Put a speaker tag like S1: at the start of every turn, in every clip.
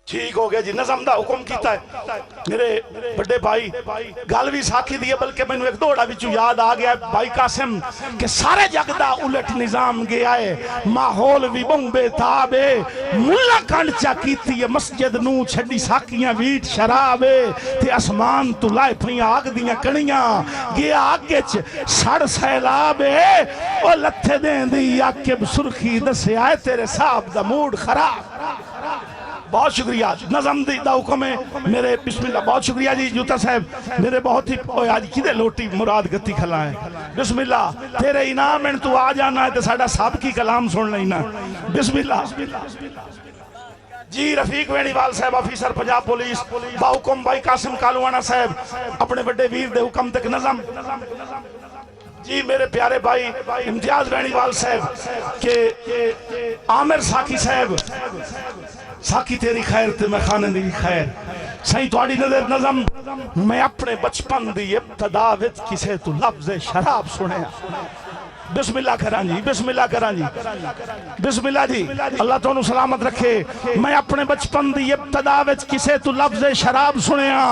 S1: ठीक हो गया जी, नज़म दा हुक्म कीता है मेरे बड़े भाई। गल भी साखी दी है, बल्कि मैनू एक दौड़ा विचों याद आ गया भाई कासिम कि सारे जग दा उलट निजाम गया है, माहौल भी बंबे ताब है, मुल्ला कंड चा कीती है मस्जिद नू छड़ी साकियां वीट शराब है, ते आसमान तू लाए पईयां आग दियां कणियां, गया अगे च सड़ सैलाब है, ओ लथे देंदी आके सुर्खी दस्या है तेरे साहब दा मूड खराब। बहुत शुक्रिया, नज़म दा हुक्म है मेरे, बिस्मिल्लाह। बहुत शुक्रिया जी जूता साहब मेरे, बहुत ही आज किदे लोटी मुराद गति खला है। बिस्मिल्लाह, तेरे इनाम में तू आ जाना है तो साडा साबकी कलाम सुन लेना। बिस्मिल्लाह जी। रफीक वेणीवाल साहब ऑफिसर पंजाब पुलिस, बाहुकुम भाई कासिम कालूवाना साहब अपने बड़े वीर दे हुक्म तक नज़म जी। मेरे प्यारे भाई इम्तियाज वेणीवाल साहब के आमिर साकी साहब, साकी तेरी खैर ते मैं खाने दी खैर। सही तुहाडी नजर नज़म, मैं अपने बचपन दी इब्तदा विच किसे तू लफ्ज़ शराब सुनिया। बिस्मिल्लाह करा जी, बिस्मिल्लाह करा जी, बिस्मिल्लाह जी। अल्लाह तुहानू सलामत रखे। मैं अपने बचपन दी इब्तदा विच किसे तू लफ्ज़ शराब सुनिया,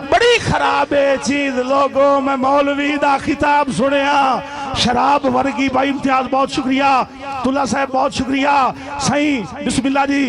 S1: बड़ी खराब है चीज लोगों, मैं मौलवी दा खिताब सुनिया, शराब वर्गी। भाई इम्तियाज बहुत शुक्रिया, तुल्ला साहब बहुत शुक्रिया। सही बिस्मिल्लाह जी,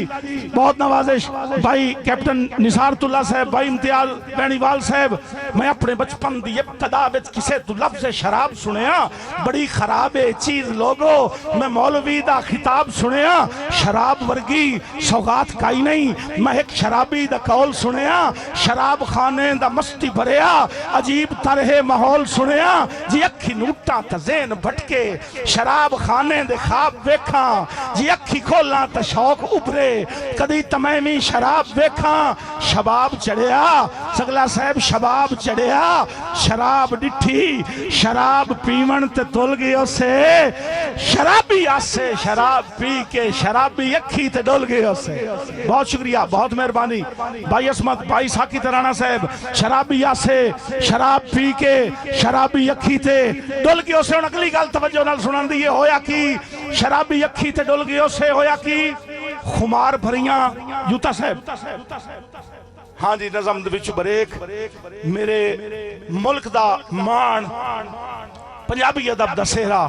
S1: बहुत नवाजिश। भाई कैप्टन निसार तुल्ला साहब, भाई इम्तियाज वेणीवाल साहब, मैं अपने बचपन दी इब्तदा विच किसे तू लफ्ज़ शराब सुनिया, बड़ी खराब है चीज लोगो, मैं मौलवी दा खिताब सुनिया, शराब वर्गी सौगात काई नहीं। मैं एक शराबी दा कौल सुनिया, शराब खाने दा मस्ती भरिया अजीब तरह माहौल सुनिया, जी अखी नूटा त ज़हन भटके, शराब खाने दे ख्वाब वेखा, जी अखी खोला त शौक उभरे, कदी तमैमी शराब वेखा, शबाब चढ़िया सगला साहब, शबाब चढ़िया, शराब डिठी, शराब पीवन ते तुल गयो से, शराबी आसे शराब पी के शराबी अखी ते डुल गयो से। बहुत शुक्रिया, बहुत मेहरबानी। भाई असमत, भाई साकी तराना साहब, शराबी आसे शराब पी के शराबी अखी ते डुल गयो से। अगली गल तवज्जो नाल सुनन दी, होया कि शराबी अखी ते डुल गयो से, होया कि खुमार भरियां जूता साहब। हाँ जी, नज़म दे विच ब्रेक। मेरे मुल्क दा मान, पंजाबी अदब दा सेहरा,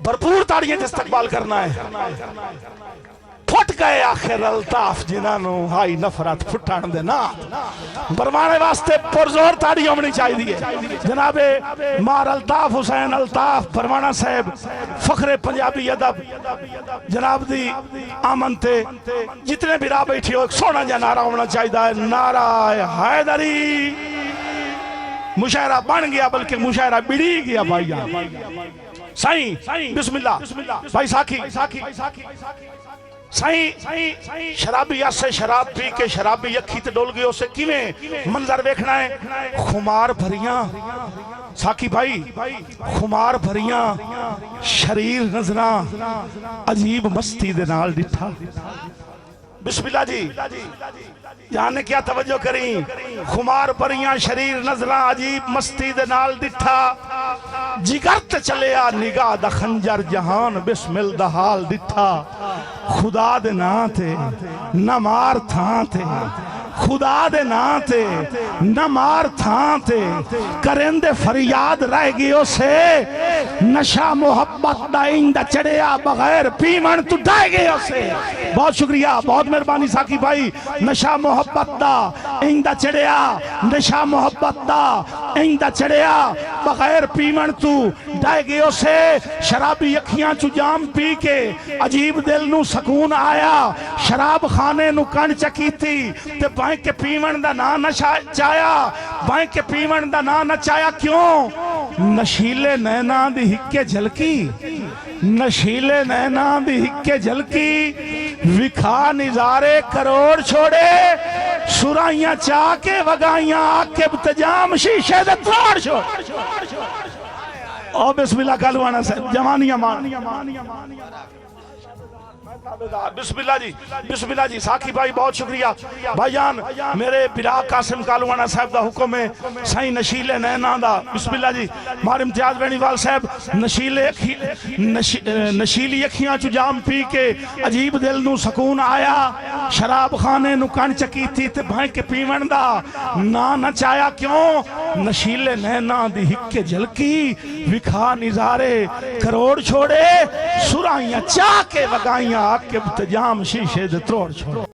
S1: भरपूर ताड़ियां इस्तकबाल करना है। फुट गए आखिर अल्ताफ जिन्होंने हाई नफरत फुटन दे ना बरमाने वास्ते पुरजोर ताड़ी होनी चाहिए। जनाबे मार अल्ताफ हुसैन अल्ताफ बरमाना साहब, फखरे पंजाबी अदब, जनाब दी आमन ते जितने भी राह बैठे हो, एक सोना जा नारा होना चाहिए, नारा हैदरी। मुशायरा बन गया, बल्कि मुशायरा बिड़ी गया भाई। सही बिस्मिल्लाह। भाई साकी सही, शराबी आसे शराब पी के शराबी अखी ते डुल गए, उसे किवें मंजर वेखना है, खुमार भरियां साकी भाई, खुमार भरियां शरीर नजरा अजीब मस्ती दे नाल डिठा। बिस्मिल्लाह जी, जाने क्या तवज्जो करी, खुमार भरियां शरीर नजरा अजीब मस्ती दे नाल डिठा, जिगर ते चलिया निगाह दा खंजर जहान बिस्मिल दा हाल डिठा, खुदा दे नां ते न मार थां ते, खुदा दे नां ते न मार थां ते, करेंदे फरियाद रह गयो से, नशा मोहब्बत दा इंदा चढ़िया बगैर पीवन तू ढह गयो से। बहुत शुक्रिया, बहुत मेहरबानी साकी भाई। नशा मोहब्बत दा इंदा चढ़िया, नशा मोहब्बत दा इंदा चढ़िया बगैर पीवन तू ढह गयो से, शराबी अखियां चू जाम पी के अजीब दिल नू सकून आया, शराब खाने नू कण चकीती ते बाई के पीवन दा ना नशा चाया, बाई के पीवन दा ना नचाया। क्यों? नशीले नैना दी हिक्के झलकी, नशीले नैना दी हिक्के झलकी, विखा निजारे करोड़ छोड़े, सुराइयां चाह के वगाइयां आके बतजाम शीशे दे तोड़ छोड़। ओ बिस्मिल्लाह कालूवाना साहब, जवानियां मान बिस्मिल्लाह जी साकी भाई बहुत शुक्रिया भाईजान मेरे बिरा कासिम कालूवाना साहब का हुक्म है सही नशीले नैना दा बिस्मिल्लाह जी मार इम्तियाज बेनीवाल साहब नशीली अखियां चु जाम पी के अजीब दिल नू सुकून आया शराब खाने नू कण चकी थी ते भाई के पीवन दा ना नचाया क्यों नशीले नैना दी हिक्के झलकी विखा निजारे करोड़ छोड़े सुराइयां चाह के वगाइयां आके जाम शीशे दे त्रोड़ छोड़